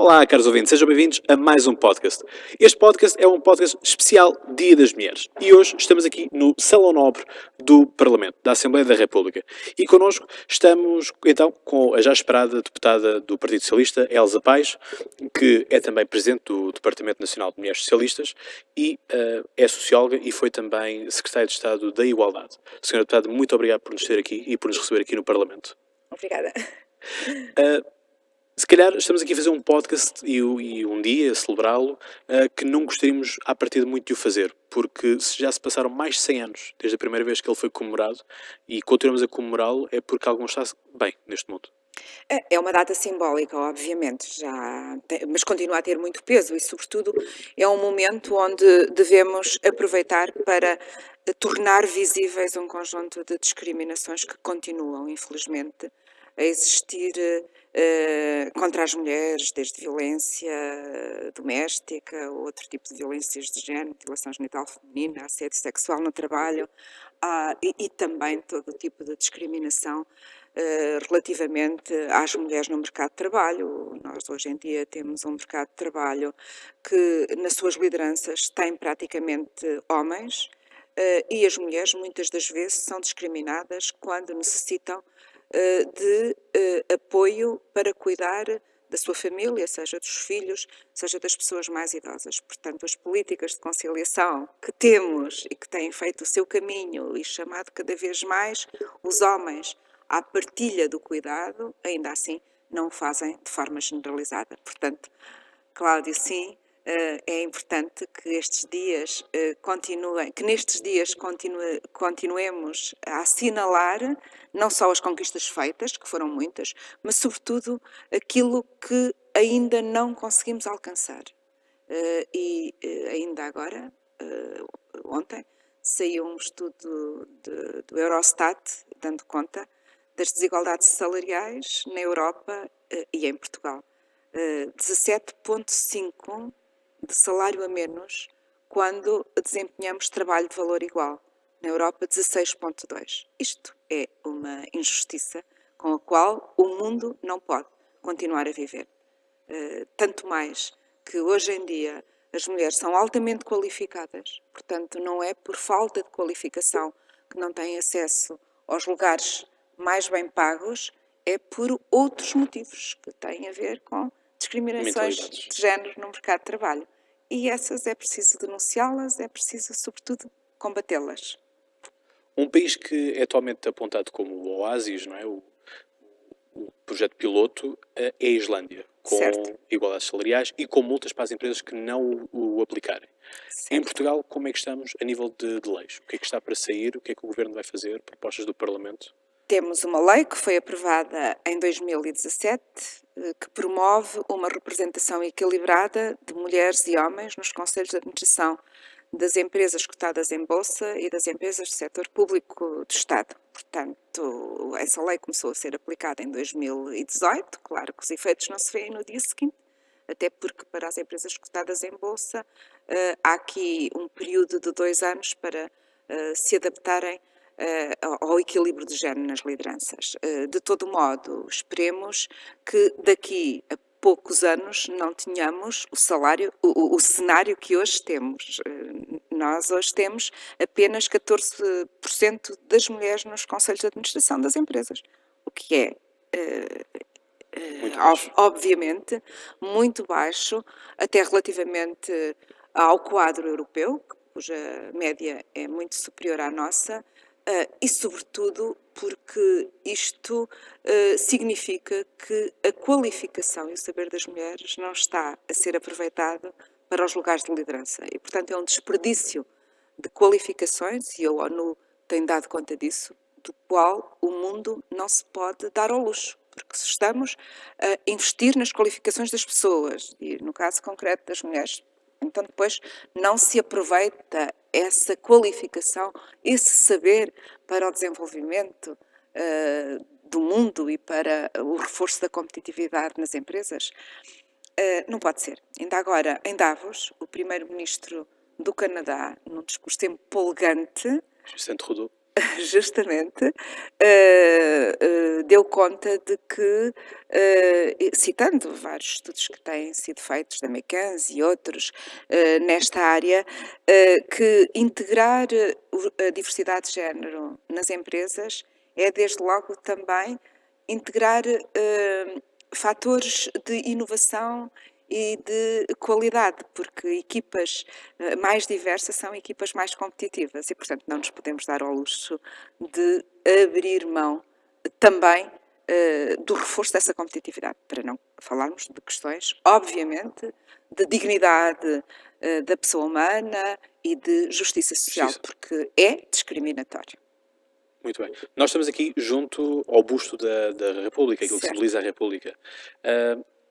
Olá, caros ouvintes, sejam bem-vindos a mais um podcast. Este podcast é um podcast especial Dia das Mulheres e hoje estamos aqui no Salão Nobre do Parlamento, da Assembleia da República. E connosco estamos então com a já esperada deputada do Partido Socialista, Elsa Paes, que é também presidente do Departamento Nacional de Mulheres Socialistas e é socióloga e foi também secretária de Estado da Igualdade. Senhora deputada, muito obrigado por nos ter aqui e por nos receber aqui no Parlamento. Obrigada. Se calhar estamos aqui a fazer um podcast e um dia celebrá-lo que não gostaríamos à partida muito de o fazer, porque já se passaram mais de 100 anos desde a primeira vez que ele foi comemorado e continuamos a comemorá-lo é porque algum está bem neste mundo. É uma data simbólica, obviamente, mas continua a ter muito peso e, sobretudo, é um momento onde devemos aproveitar para tornar visíveis um conjunto de discriminações que continuam, infelizmente, a existir contra as mulheres, desde violência doméstica, outro tipo de violências de género, mutilação genital feminina, assédio sexual no trabalho, e também todo o tipo de discriminação relativamente às mulheres no mercado de trabalho. Nós hoje em dia temos um mercado de trabalho que nas suas lideranças tem praticamente homens e as mulheres muitas das vezes são discriminadas quando necessitam de apoio para cuidar da sua família, seja dos filhos, seja das pessoas mais idosas. Portanto, as políticas de conciliação que temos e que têm feito o seu caminho e chamado cada vez mais os homens à partilha do cuidado, ainda assim não o fazem de forma generalizada. Portanto, Cláudio, sim, é importante que estes dias continuemos a assinalar não só as conquistas feitas, que foram muitas, mas sobretudo aquilo que ainda não conseguimos alcançar. Ainda agora, ontem, saiu um estudo do Eurostat dando conta das desigualdades salariais na Europa e em Portugal. 17,5 de salário a menos quando desempenhamos trabalho de valor igual. Na Europa, 16,2. Isto é uma injustiça com a qual o mundo não pode continuar a viver. Tanto mais que hoje em dia as mulheres são altamente qualificadas, portanto não é por falta de qualificação que não têm acesso aos lugares mais bem pagos, é por outros motivos que têm a ver com discriminações de género no mercado de trabalho. E essas é preciso denunciá-las, é preciso, sobretudo, combatê-las. Um país que é atualmente apontado como o oásis, não é? O projeto piloto é a Islândia, com Certo. igualdades salariais e com multas para as empresas que não o aplicarem. Certo. Em Portugal, como é que estamos a nível de leis? O que é que está para sair? O que é que o Governo vai fazer? Propostas do Parlamento? Temos uma lei que foi aprovada em 2017 que promove uma representação equilibrada de mulheres e homens nos conselhos de administração das empresas cotadas em bolsa e das empresas do setor público do Estado. Portanto, essa lei começou a ser aplicada em 2018, claro que os efeitos não se veem no dia seguinte, até porque para as empresas cotadas em bolsa há aqui um período de 2 anos para se adaptarem ao equilíbrio de género nas lideranças. De todo modo, esperemos que daqui a poucos anos não tenhamos o cenário que hoje temos. Nós hoje temos apenas 14% das mulheres nos conselhos de administração das empresas, o que é obviamente muito baixo, até relativamente ao quadro europeu, cuja média é muito superior à nossa, e sobretudo porque isto significa que a qualificação e o saber das mulheres não está a ser aproveitado para os lugares de liderança e, portanto, é um desperdício de qualificações, e a ONU tem dado conta disso, do qual o mundo não se pode dar ao luxo, porque se estamos a investir nas qualificações das pessoas, e no caso concreto das mulheres, então depois não se aproveita essa qualificação, esse saber para o desenvolvimento do mundo e para o reforço da competitividade nas empresas, não pode ser. Ainda agora, em Davos, o primeiro-ministro do Canadá, num discurso empolgante, Justin Trudeau. justamente, deu conta de que, citando vários estudos que têm sido feitos da McKinsey e outros, nesta área, que integrar a diversidade de género nas empresas é, desde logo, também integrar fatores de inovação e de qualidade, porque equipas mais diversas são equipas mais competitivas e, portanto, não nos podemos dar ao luxo de abrir mão também do reforço dessa competitividade, para não falarmos de questões, obviamente, de dignidade da pessoa humana e de justiça social, Justiça. porque é discriminatório. Muito bem. Nós estamos aqui junto ao busto da República, aquilo que Certo. simboliza a República.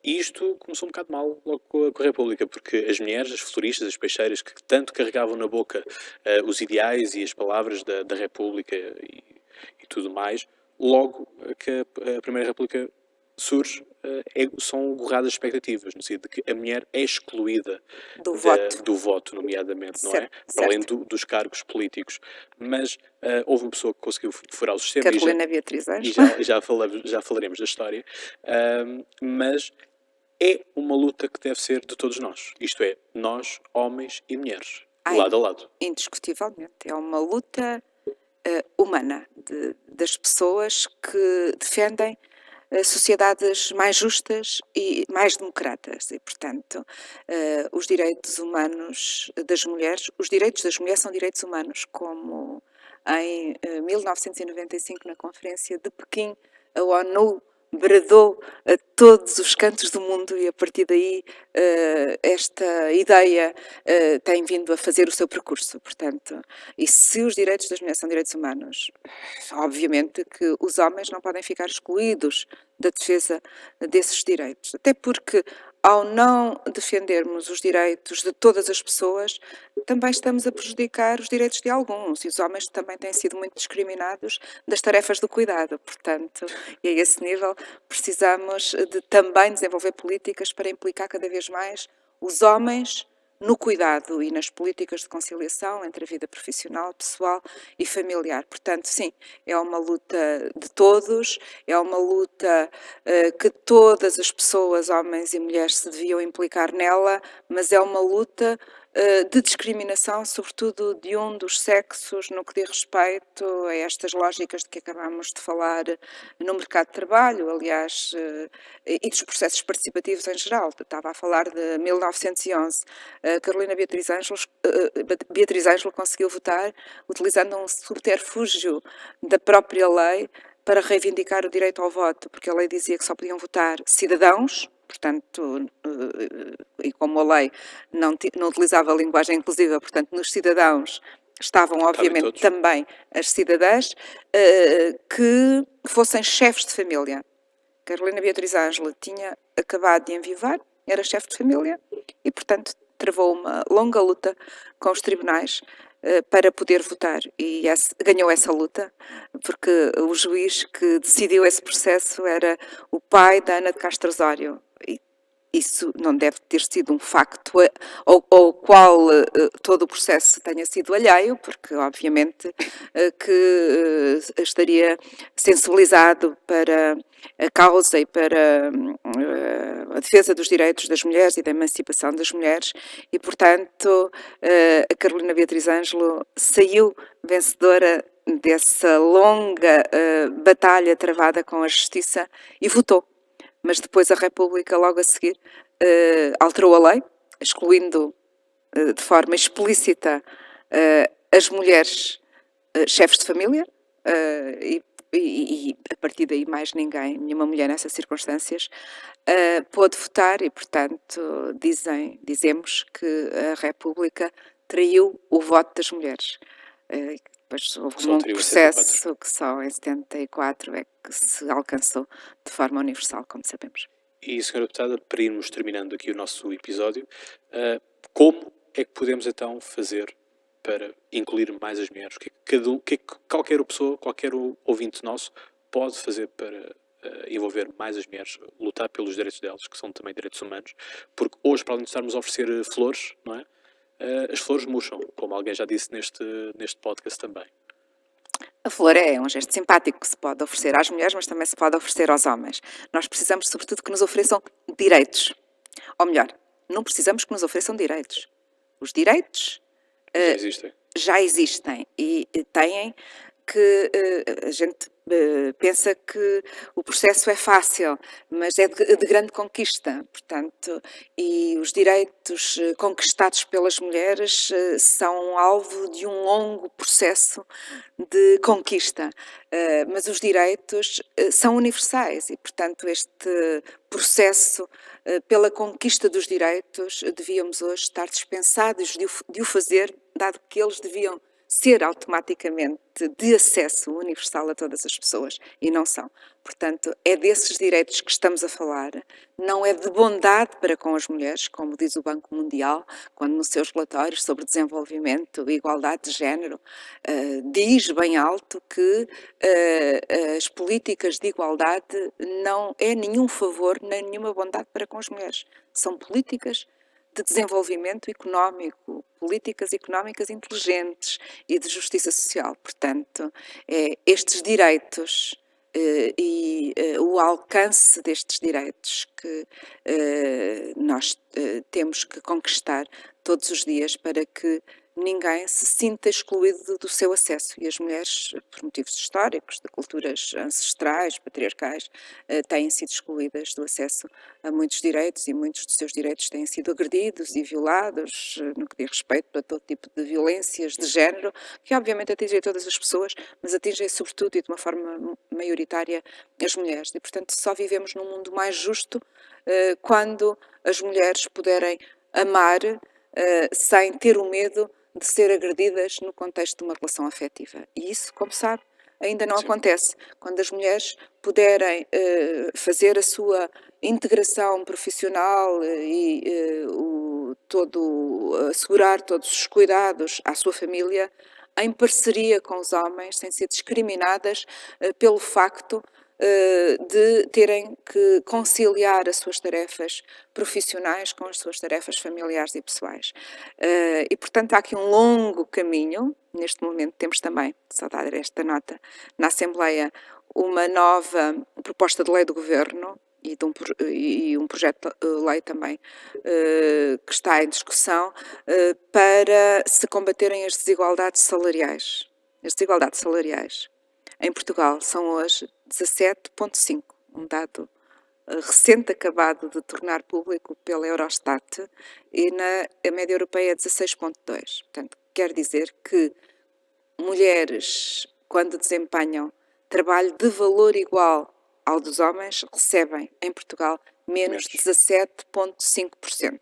E isto começou um bocado mal logo com a República, porque as mulheres, as floristas, as peixeiras, que tanto carregavam na boca os ideais e as palavras da República e tudo mais, logo que a Primeira República surge, são borradas expectativas, no sentido de que a mulher é excluída Do voto. do voto, nomeadamente, não é? Certo, Para além certo. dos cargos políticos. Mas houve uma pessoa que conseguiu furar o sistema Carolina Beatriz e Anjos. já falaremos da história, mas é uma luta que deve ser de todos nós. Isto é, nós, homens e mulheres, Ai, lado a lado. indiscutivelmente. É uma luta humana das pessoas que defendem sociedades mais justas e mais democratas e, portanto, os direitos humanos das mulheres, os direitos das mulheres são direitos humanos, como em 1995, na Conferência de Pequim, a ONU bradou a todos os cantos do mundo e, a partir daí, esta ideia tem vindo a fazer o seu percurso. Portanto, e se os direitos das mulheres são direitos humanos, obviamente que os homens não podem ficar excluídos da defesa desses direitos. Até porque, ao não defendermos os direitos de todas as pessoas, também estamos a prejudicar os direitos de alguns. E os homens também têm sido muito discriminados das tarefas do cuidado. Portanto, e a esse nível, precisamos de também desenvolver políticas para implicar cada vez mais os homens no cuidado e nas políticas de conciliação entre a vida profissional, pessoal e familiar. Portanto, sim, é uma luta de todos, é uma luta que todas as pessoas, homens e mulheres, se deviam implicar nela, mas é uma luta de discriminação, sobretudo de um dos sexos, no que diz respeito a estas lógicas de que acabámos de falar no mercado de trabalho, aliás, e dos processos participativos em geral. Estava a falar de 1911. Carolina Beatriz Ângelo conseguiu votar utilizando um subterfúgio da própria lei para reivindicar o direito ao voto, porque a lei dizia que só podiam votar cidadãos, portanto, e como a lei não utilizava a linguagem inclusiva, portanto, nos cidadãos estavam, obviamente, todos. também as cidadãs, que fossem chefes de família. Carolina Beatriz Ângela tinha acabado de envivar, era chefe de família e, portanto, travou uma longa luta com os tribunais para poder votar e ganhou essa luta, porque o juiz que decidiu esse processo era o pai da Ana de Castro Osório. E isso não deve ter sido um facto ao qual todo o processo tenha sido alheio, porque obviamente que estaria sensibilizado para a causa e para a defesa dos direitos das mulheres e da emancipação das mulheres e, portanto, a Carolina Beatriz Ângelo saiu vencedora dessa longa batalha travada com a justiça e votou. Mas depois a República, logo a seguir, alterou a lei, excluindo de forma explícita as mulheres chefes de família e a partir daí mais ninguém, nenhuma mulher nessas circunstâncias, pôde votar e, portanto, dizemos que a República traiu o voto das mulheres. Depois houve um processo que só em 74 é que se alcançou de forma universal, como sabemos. E, Sra. Deputada, para irmos terminando aqui o nosso episódio, como é que podemos então fazer para incluir mais as mulheres? O que é que qualquer pessoa, qualquer ouvinte nosso pode fazer para envolver mais as mulheres, lutar pelos direitos delas, que são também direitos humanos? Porque hoje, para além de estarmos a oferecer flores, não é? As flores murcham, como alguém já disse neste podcast também. A flor é um gesto simpático que se pode oferecer às mulheres, mas também se pode oferecer aos homens. Nós precisamos, sobretudo, que nos ofereçam direitos. Ou melhor, não precisamos que nos ofereçam direitos. Os direitos Já existem. já existem e têm que a gente pensa que o processo é fácil, mas é de grande conquista, portanto, e os direitos conquistados pelas mulheres são alvo de um longo processo de conquista, mas os direitos são universais e, portanto, este processo pela conquista dos direitos devíamos hoje estar dispensados de o fazer, dado que eles deviam ser automaticamente de acesso universal a todas as pessoas e não são. Portanto, é desses direitos que estamos a falar, não é de bondade para com as mulheres, como diz o Banco Mundial, quando nos seus relatórios sobre desenvolvimento e igualdade de género diz bem alto que as políticas de igualdade não é nenhum favor nem nenhuma bondade para com as mulheres. São políticas de desenvolvimento económico, políticas económicas inteligentes e de justiça social. Portanto, estes direitos e o alcance destes direitos que nós temos que conquistar todos os dias para que ninguém se sinta excluído do seu acesso. E as mulheres, por motivos históricos, de culturas ancestrais, patriarcais, têm sido excluídas do acesso a muitos direitos e muitos dos seus direitos têm sido agredidos e violados no que diz respeito a todo tipo de violências de género, que obviamente atingem todas as pessoas, mas atingem sobretudo e de uma forma maioritária as mulheres. E, portanto, só vivemos num mundo mais justo quando as mulheres puderem amar sem ter o medo de ser agredidas no contexto de uma relação afetiva. E isso, como sabe, ainda não acontece. Quando as mulheres puderem fazer a sua integração profissional e assegurar todos os cuidados à sua família, em parceria com os homens, sem ser discriminadas pelo facto de terem que conciliar as suas tarefas profissionais com as suas tarefas familiares e pessoais. E, portanto, há aqui um longo caminho. Neste momento temos também, só dar esta nota, na Assembleia uma nova proposta de lei do Governo e um projeto de lei também que está em discussão para se combaterem as desigualdades salariais. As desigualdades salariais em Portugal são hoje 17,5, um dado recente acabado de tornar público pela Eurostat, e a média europeia é 16,2. Portanto, quer dizer que mulheres, quando desempenham trabalho de valor igual ao dos homens, recebem em Portugal menos 17,5%.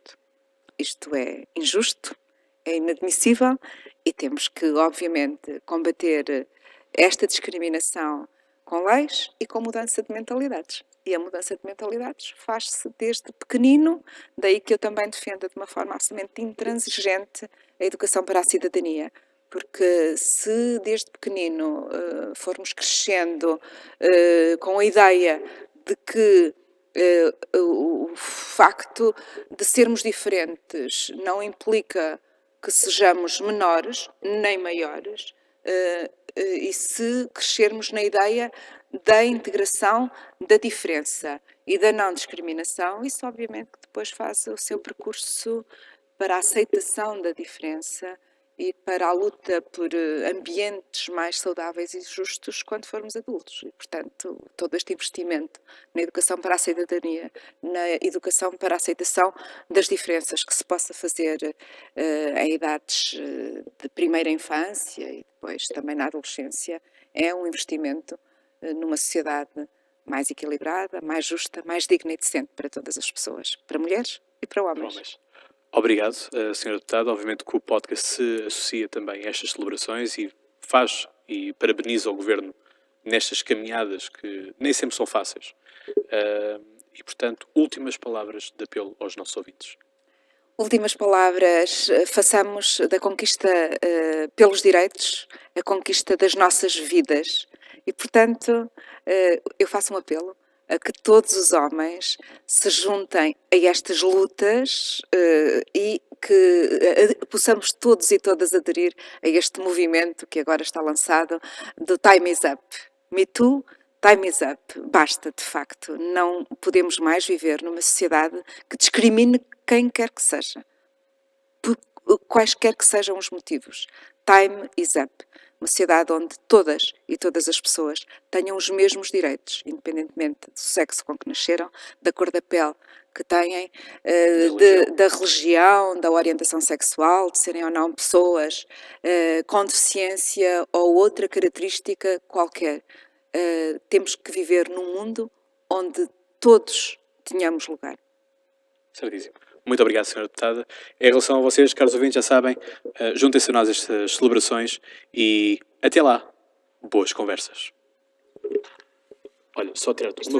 Isto é injusto, é inadmissível e temos que, obviamente, combater esta discriminação com leis e com mudança de mentalidades. E a mudança de mentalidades faz-se desde pequenino, daí que eu também defendo de uma forma absolutamente intransigente a educação para a cidadania. Porque se desde pequenino formos crescendo com a ideia de que o facto de sermos diferentes não implica que sejamos menores nem maiores, e se crescermos na ideia da integração da diferença e da não discriminação, isso obviamente que depois faz o seu percurso para a aceitação da diferença e para a luta por ambientes mais saudáveis e justos quando formos adultos. E, portanto, todo este investimento na educação para a cidadania, na educação para a aceitação das diferenças que se possa fazer em idades de primeira infância e depois também na adolescência, é um investimento numa sociedade mais equilibrada, mais justa, mais digna e decente para todas as pessoas, para mulheres e para homens. Obrigado, Sra. Deputada. Obviamente que o podcast se associa também a estas celebrações e faz e parabeniza o Governo nestas caminhadas que nem sempre são fáceis. E, portanto, últimas palavras de apelo aos nossos ouvintes. Últimas palavras, façamos da conquista pelos direitos a conquista das nossas vidas. E, portanto, eu faço um apelo a que todos os homens se juntem a estas lutas e que possamos todos e todas aderir a este movimento que agora está lançado do Time is Up. Me Too, Time is Up. Basta, de facto. Não podemos mais viver numa sociedade que discrimine quem quer que seja, por quaisquer que sejam os motivos. Time is up. Uma sociedade onde todas e todas as pessoas tenham os mesmos direitos, independentemente do sexo com que nasceram, da cor da pele que têm, da religião, da orientação sexual, de serem ou não pessoas com deficiência ou outra característica qualquer. Temos que viver num mundo onde todos tenhamos lugar. Certíssimo. Muito obrigado, Sra. Deputada. Em relação a vocês, caros ouvintes, já sabem, juntem-se a nós estas celebrações e até lá, boas conversas. Olha, só tirar uma